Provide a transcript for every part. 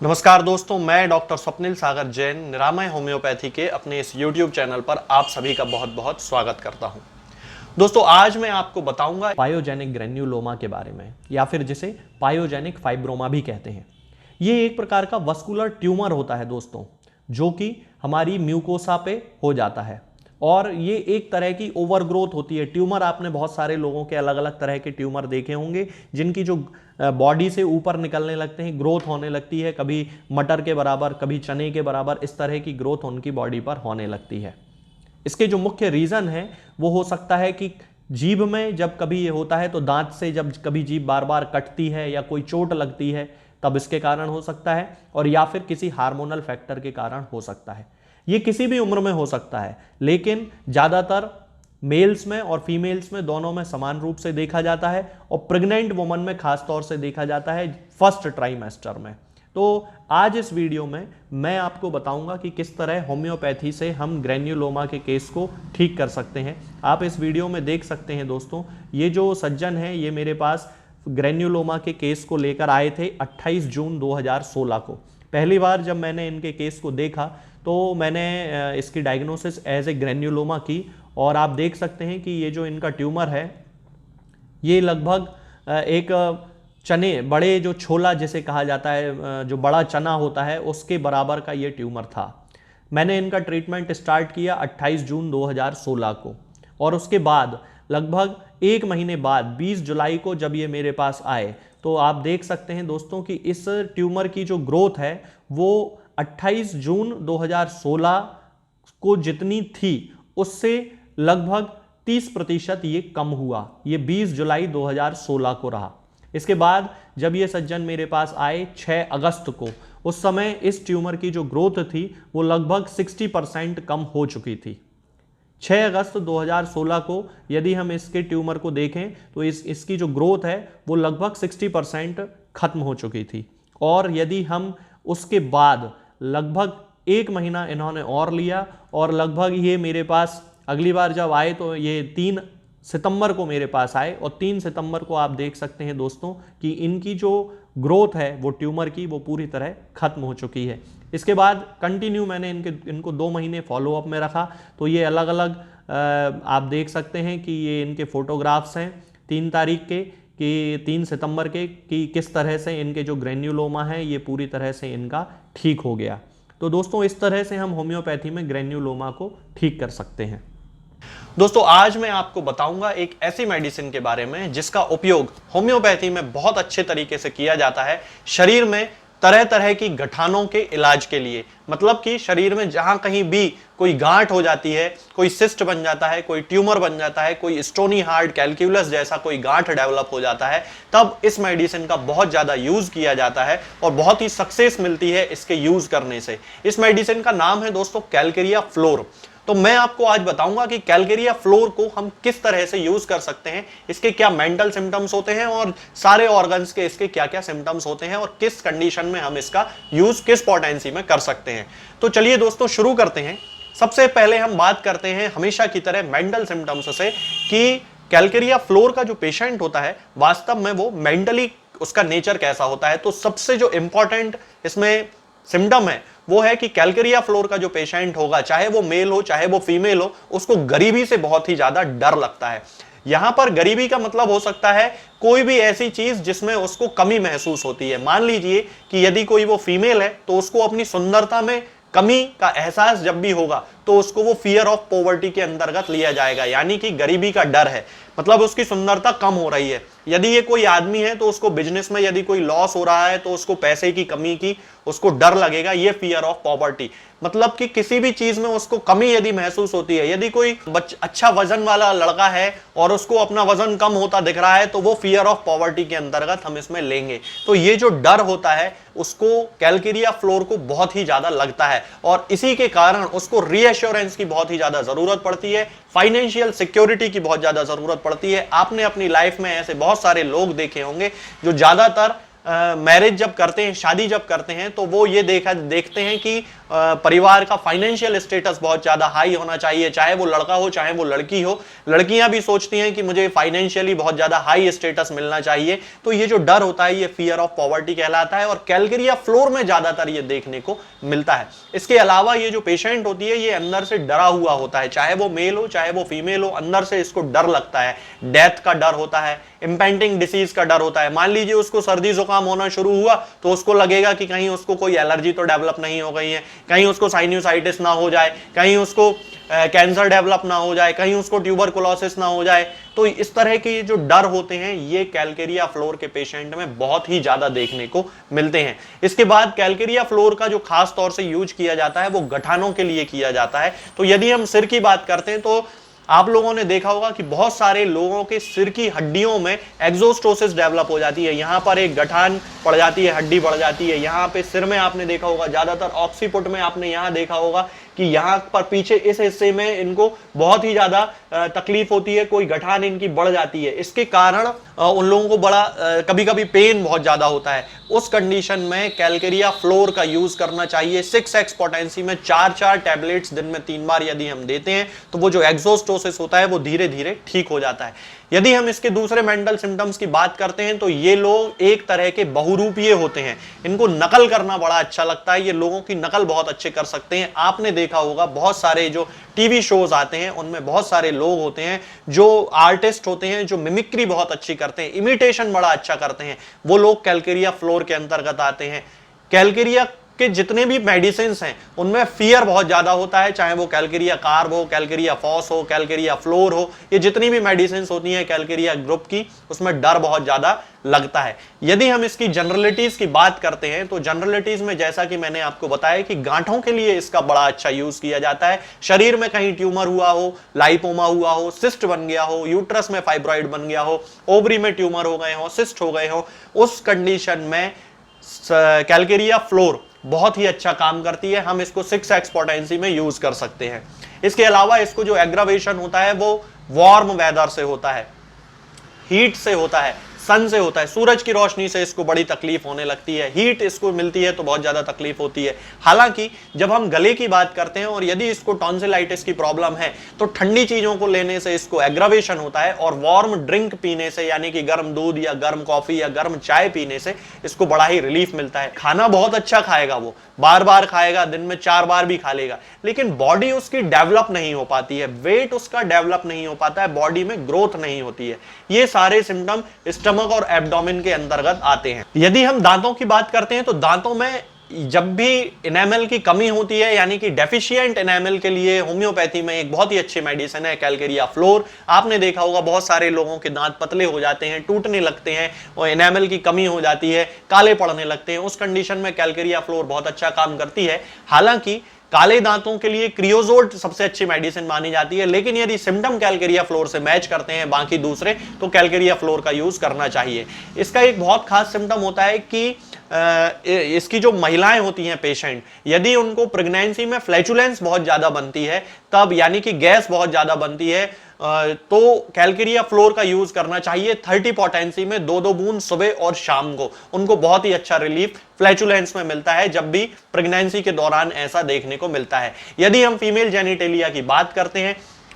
नमस्कार दोस्तों, मैं डॉक्टर स्वप्निल सागर जैन निरामय होम्योपैथी के अपने इस YouTube चैनल पर आप सभी का बहुत बहुत स्वागत करता हूं। दोस्तों, आज मैं आपको बताऊंगा पायोजेनिक ग्रेन्युलोमा के बारे में, या फिर जिसे पायोजेनिक फाइब्रोमा भी कहते हैं। ये एक प्रकार का वस्कुलर ट्यूमर होता है दोस्तों, जो कि हमारी म्यूकोसा पे हो जाता है और ये एक तरह की ओवरग्रोथ होती है। ट्यूमर आपने बहुत सारे लोगों के अलग अलग तरह के ट्यूमर देखे होंगे, जिनकी जो बॉडी से ऊपर निकलने लगते हैं, ग्रोथ होने लगती है, कभी मटर के बराबर, कभी चने के बराबर, इस तरह की ग्रोथ उनकी बॉडी पर होने लगती है। इसके जो मुख्य रीज़न है वो हो सकता है कि जीभ में जब कभी ये होता है तो दांत से जब कभी जीभ बार बार कटती है या कोई चोट लगती है तब इसके कारण हो सकता है, और या फिर किसी हार्मोनल फैक्टर के कारण हो सकता है। ये किसी भी उम्र में हो सकता है, लेकिन ज़्यादातर मेल्स में और फीमेल्स में दोनों में समान रूप से देखा जाता है, और प्रेग्नेंट वुमन में खास तौर से देखा जाता है फर्स्ट ट्राइमेस्टर में। तो आज इस वीडियो में मैं आपको बताऊंगा कि किस तरह होम्योपैथी से हम ग्रेन्युलोमा के केस को ठीक कर सकते हैं। आप इस वीडियो में देख सकते हैं दोस्तों, ये जो सज्जन है ये मेरे पास ग्रेन्युलोमा के केस को लेकर आए थे 28 जून 2016 को। पहली बार जब मैंने इनके केस को देखा तो मैंने इसकी डायग्नोसिस एज ए ग्रेन्युलोमा की, और आप देख सकते हैं कि ये जो इनका ट्यूमर है ये लगभग एक चने, बड़े जो छोला जिसे कहा जाता है, जो बड़ा चना होता है उसके बराबर का ये ट्यूमर था। मैंने इनका ट्रीटमेंट स्टार्ट किया 28 जून 2016 को, और उसके बाद लगभग एक महीने बाद 20 जुलाई को जब ये मेरे पास आए तो आप देख सकते हैं दोस्तों कि इस ट्यूमर की जो ग्रोथ है वो 28 जून 2016 को जितनी थी उससे लगभग 30% ये कम हुआ। ये 20 जुलाई 2016 को रहा। इसके बाद जब ये सज्जन मेरे पास आए 6 अगस्त को, उस समय इस ट्यूमर की जो ग्रोथ थी वो लगभग 60% कम हो चुकी थी। 6 अगस्त 2016 को यदि हम इसके ट्यूमर को देखें तो इसकी जो ग्रोथ है वो लगभग 60% खत्म हो चुकी थी। और यदि हम उसके बाद लगभग एक महीना इन्होंने और लिया, और लगभग ये मेरे पास अगली बार जब आए तो ये 3 सितंबर को मेरे पास आए, और 3 सितंबर को आप देख सकते हैं दोस्तों कि इनकी जो ग्रोथ है वो ट्यूमर की वो पूरी तरह खत्म हो चुकी है। इसके बाद कंटिन्यू मैंने इनको 2 महीने फॉलोअप में रखा, तो ये अलग अलग आप देख सकते हैं कि ये इनके फोटोग्राफ्स हैं 3 तारीख के, कि 3 सितंबर के, कि किस तरह से इनके जो ग्रेन्युलोमा है ये पूरी तरह से इनका ठीक हो गया। तो दोस्तों, इस तरह से हम होम्योपैथी में ग्रेन्युलोमा को ठीक कर सकते हैं। दोस्तों, आज मैं आपको बताऊंगा एक ऐसी मेडिसिन के बारे में जिसका उपयोग होम्योपैथी में बहुत अच्छे तरीके से किया जाता है शरीर में तरह तरह की गठानों के इलाज के लिए। मतलब कि शरीर में जहां कहीं भी कोई गांठ हो जाती है, कोई सिस्ट बन जाता है, कोई ट्यूमर बन जाता है, कोई स्टोनी हार्ट कैलकुलस जैसा कोई गांठ डेवलप हो जाता है, तब इस मेडिसिन का बहुत ज्यादा यूज किया जाता है और बहुत ही सक्सेस मिलती है इसके यूज करने से। इस मेडिसिन का नाम है दोस्तों कैलकेरिया फ्लोर। तो मैं आपको आज बताऊंगा कि कैलकेरिया फ्लोर को हम किस तरह से यूज कर सकते हैं, इसके क्या मेंटल सिम्टम्स होते हैं और सारे ऑर्गन्स के इसके क्या क्या सिम्टम्स होते हैं, और किस कंडीशन में हम इसका यूज किस पोटेंसी में कर सकते हैं। तो चलिए दोस्तों शुरू करते हैं। सबसे पहले हम बात करते हैं हमेशा की तरह मेंटल सिम्टम्स से, कि कैलकेरिया फ्लोर का जो पेशेंट होता है वास्तव में वो मेंटली उसका नेचर कैसा होता है। तो सबसे जो इंपॉर्टेंट इसमें सिम्टम है वो है कि कैलकेरिया फ्लोर का जो पेशेंट होगा, चाहे वो मेल हो चाहे वो फीमेल हो, उसको गरीबी से बहुत ही ज्यादा डर लगता है। यहां पर गरीबी का मतलब हो सकता है कोई भी ऐसी चीज जिसमें उसको कमी महसूस होती है। मान लीजिए कि यदि कोई वो फीमेल है तो उसको अपनी सुंदरता में कमी का एहसास जब भी होगा तो उसको वो फियर ऑफ पॉवर्टी के अंतर्गत लिया जाएगा, यानी कि गरीबी का डर है, मतलब उसकी सुंदरता कम हो रही है। यदि ये कोई आदमी है तो उसको बिजनेस में यदि कोई लॉस हो रहा है तो उसको पैसे की कमी की उसको डर लगेगा, ये फियर ऑफ पॉवर्टी। मतलब कि किसी भी चीज में उसको कमी यदि महसूस होती है, यदि कोई अच्छा वजन वाला लड़का है और उसको अपना वजन कम होता दिख रहा है तो वो फियर ऑफ पॉवर्टी के अंतर्गत हम इसमें लेंगे। तो ये जो डर होता है उसको कैलकेरिया फ्लोर को बहुत ही ज्यादा लगता है, और इसी के कारण उसको रीएश्योरेंस की बहुत ही ज्यादा जरूरत पड़ती है, फाइनेंशियल सिक्योरिटी की बहुत ज्यादा जरूरत पड़ती है। आपने अपनी लाइफ में ऐसे बहुत सारे लोग देखे होंगे जो ज्यादातर मैरिज जब करते हैं, शादी जब करते हैं, तो वो ये देखते हैं कि परिवार का फाइनेंशियल स्टेटस बहुत ज्यादा हाई होना चाहिए, चाहे वो लड़का हो चाहे वो लड़की हो। लड़कियां भी सोचती हैं कि मुझे फाइनेंशियली बहुत ज्यादा हाई स्टेटस मिलना चाहिए। तो ये जो डर होता है ये फियर ऑफ पॉवर्टी कहलाता है और कैलकेरिया फ्लोर में ज्यादातर ये देखने को मिलता है। इसके अलावा ये जो पेशेंट होती है ये अंदर से डरा हुआ होता है, चाहे वो मेल हो चाहे वो फीमेल हो, अंदर से इसको डर लगता है। डेथ का डर होता है, इंपेंडिंग डिसीज का डर होता है। मान लीजिए उसको सर्दी जुकाम होना शुरू हुआ तो उसको लगेगा कि कहीं उसको कोई एलर्जी तो डेवलप नहीं हो गई है, कहीं उसको साइनोसाइटिस ना हो जाए, कहीं उसको कैंसर डेवलप ना हो जाए, कहीं उसको ट्यूबरकुलोसिस ना हो जाए। तो इस तरह के जो डर होते हैं ये कैलकेरिया फ्लोर के पेशेंट में बहुत ही ज्यादा देखने को मिलते हैं। इसके बाद कैलकेरिया फ्लोर का जो खास तौर से यूज किया जाता है वो गठानों के लिए किया जाता है। तो यदि हम सिर की बात करते हैं तो आप लोगों ने देखा होगा कि बहुत सारे लोगों के सिर की हड्डियों में एक्सोस्टोसिस डेवलप हो जाती है, यहां पर एक गठान पड़ जाती है, हड्डी बढ़ जाती है। यहां पे सिर में आपने देखा होगा, ज्यादातर ऑक्सीपुट में आपने यहां देखा होगा कि यहां पर पीछे इस हिस्से में इनको बहुत ही ज्यादा तकलीफ होती है, कोई गठान इनकी बढ़ जाती है। इसके कारण उन लोगों को बड़ा कभी कभी पेन बहुत ज्यादा होता है। उस कंडीशन में कैलकेरिया फ्लोर का यूज करना चाहिए। 6x पोटेंसी में 4 टैबलेट्स दिन में 3 बार यदि हम देते हैं तो वो जो एक्सोस्टोसिस होता है वो धीरे धीरे ठीक हो जाता है। यदि हम इसके दूसरे मेंटल सिम्टम्स की बात करते हैं तो ये लोग एक तरह के बहुरूपीय होते हैं, इनको नकल करना बड़ा अच्छा लगता है, ये लोगों की नकल बहुत अच्छे कर सकते हैं। आपने देखा होगा बहुत सारे जो टीवी शोज आते हैं उनमें बहुत सारे लोग होते हैं जो आर्टिस्ट होते हैं जो मिमिक्री बहुत अच्छी करते हैं, इमिटेशन बड़ा अच्छा करते हैं, वो लोग कैलकेरिया फ्लोर के अंतर्गत आते हैं। कैलकेरिया के जितने भी मेडिसिन हैं उनमें फियर बहुत ज्यादा होता है, चाहे वो कैलकेरिया कार्ब हो, कैलकेरिया फॉस हो, कैलकेरिया फ्लोर हो, ये जितनी भी मेडिसिन होती हैं कैलकेरिया ग्रुप की उसमें डर बहुत ज्यादा लगता है। यदि हम इसकी जनरलिटीज की बात करते हैं तो जनरलिटीज में जैसा कि मैंने आपको बताया कि गांठों के लिए इसका बड़ा अच्छा यूज किया जाता है। शरीर में कहीं ट्यूमर हुआ हो, लाइपोमा हुआ हो, सिस्ट बन गया हो, यूट्रस में फाइब्रॉइड बन गया हो, ओवरी में ट्यूमर हो गए हो, सिस्ट हो गए हो, उस कंडीशन में कैलकेरिया फ्लोर बहुत ही अच्छा काम करती है। हम इसको 6x पोटेंसी में यूज कर सकते हैं। इसके अलावा इसको जो एग्रावेशन होता है वो वार्म वेदर से होता है, हीट से होता है, सन से होता है। सूरज की रोशनी से इसको बड़ी तकलीफ होने लगती है, हीट इसको मिलती है तो बहुत ज्यादा तकलीफ होती है। हालांकि जब हम गले की बात करते हैं और यदि इसको टॉन्सिलाइटिस की प्रॉब्लम है तो ठंडी चीजों को लेने से इसको एग्रावेशन होता है और वार्म ड्रिंक पीने से यानी कि गर्म दूध या गर्म कॉफी या गर्म चाय पीने से इसको बड़ा ही रिलीफ मिलता है। खाना बहुत अच्छा खाएगा, वो बार बार खाएगा, दिन में 4 बार भी खा लेगा, लेकिन बॉडी उसकी डेवलप नहीं हो पाती है, वेट उसका डेवलप नहीं हो पाता है, बॉडी में ग्रोथ नहीं होती है। ये सारे सिम्टम स्टमक और एब्डोमेन के अंतर्गत आते हैं। यदि हम दांतों की बात करते हैं तो दांतों में जब भी इनेमल की कमी होती है यानी कि डेफिशिएंट इनेमल के लिए होम्योपैथी में एक बहुत ही अच्छी मेडिसिन है कैलकेरिया फ्लोर। आपने देखा होगा बहुत सारे लोगों के दांत पतले हो जाते हैं, टूटने लगते हैं और इनेमल की कमी हो जाती है, काले पड़ने लगते हैं। उस कंडीशन में कैलकेरिया फ्लोर बहुत अच्छा काम करती है। हालांकि काले दांतों के लिए क्रियोजोल्ट सबसे अच्छी मेडिसिन मानी जाती है, लेकिन यदि सिम्टम कैलकेरिया फ्लोर से मैच करते हैं बाकी दूसरे तो कैलकेरिया फ्लोर का यूज करना चाहिए। इसका एक बहुत खास सिम्टम होता है कि इसकी जो महिलाएं होती हैं पेशेंट, यदि उनको प्रेगनेंसी में फ्लैचुलेंस बहुत ज्यादा बनती है तब यानी कि गैस बहुत ज्यादा बनती है तो कैलकेरिया फ्लोर का यूज करना चाहिए। 30 पोटेंसी में 2-2 बूंद सुबह और शाम को, उनको बहुत ही अच्छा रिलीफ फ्लैचुलेंस में मिलता है जब भी प्रेगनेंसी के दौरान ऐसा देखने को मिलता है। यदि हम फीमेल जेनिटेलिया की बात करते हैं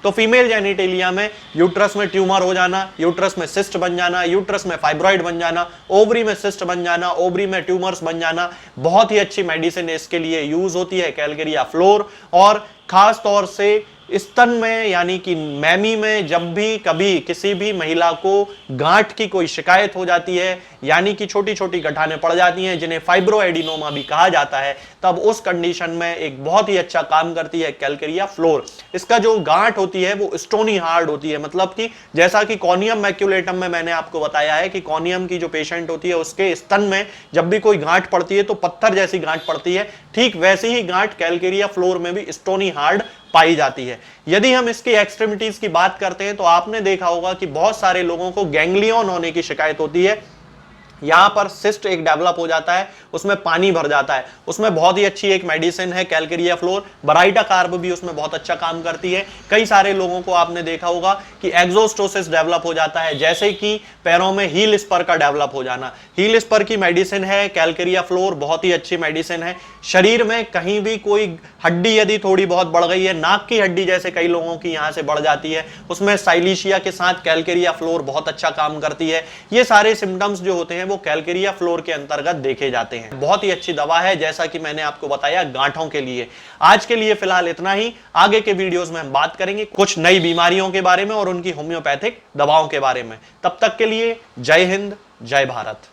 तो फीमेल जेनिटेलिया में यूट्रस में ट्यूमर हो जाना, यूट्रस में सिस्ट बन जाना, यूट्रस में फाइब्रॉइड बन जाना, ओवरी में सिस्ट बन जाना, ओवरी में ट्यूमर्स बन जाना, बहुत ही अच्छी मेडिसिन इसके लिए यूज होती है कैलकेरिया फ्लोर। और खास तौर से स्तन में यानी कि मैमी में जब भी कभी किसी भी महिला को गांठ की कोई शिकायत हो जाती है यानी कि छोटी छोटी गठाने पड़ जाती हैं जिन्हें फाइब्रोएडिनोमा भी कहा जाता है, तब उस कंडीशन में एक बहुत ही अच्छा काम करती है कैलकेरिया फ्लोर। इसका जो गांठ होती है वो स्टोनी हार्ड होती है, मतलब कि जैसा कि कॉनियम मैक्यूलेटम में मैंने आपको बताया है कि कॉनियम की जो पेशेंट होती है उसके स्तन में जब भी कोई गांठ पड़ती है तो पत्थर जैसी गांठ पड़ती है, ठीक वैसी ही गांठ कैलकेरिया फ्लोर में भी स्टोनी हार्ड पाई जाती है। यदि हम इसकी एक्सट्रीमिटीज की बात करते हैं तो आपने देखा होगा कि बहुत सारे लोगों को गैंग्लियन होने की शिकायत होती है। यहाँ पर सिस्ट एक डेवलप हो जाता है, उसमें पानी भर जाता है, उसमें बहुत ही अच्छी एक मेडिसिन है कैलकेरिया फ्लोर। बराइटा कार्ब भी उसमें बहुत अच्छा काम करती है। कई सारे लोगों को आपने देखा होगा कि एक्सोस्टोसिस डेवलप हो जाता है, जैसे कि पैरों में हील स्पर का डेवलप हो जाना। हील स्पर की मेडिसिन है कैलकेरिया फ्लोर, बहुत ही अच्छी मेडिसिन है। शरीर में कहीं भी कोई हड्डी यदि थोड़ी बहुत बढ़ गई है, नाक की हड्डी जैसे कई लोगों की यहां से बढ़ जाती है, उसमें साइलिशिया के साथ कैलकेरिया फ्लोर बहुत अच्छा काम करती है। ये सारे सिम्टम्स जो होते हैं वो कैलकेरिया फ्लोर के अंतर्गत देखे जाते हैं। बहुत ही अच्छी दवा है, जैसा कि मैंने आपको बताया गांठों के लिए। आज के लिए फिलहाल इतना ही। आगे के वीडियोस में हम बात करेंगे कुछ नई बीमारियों के बारे में और उनकी होम्योपैथिक दवाओं के बारे में। तब तक के लिए जय हिंद, जय भारत।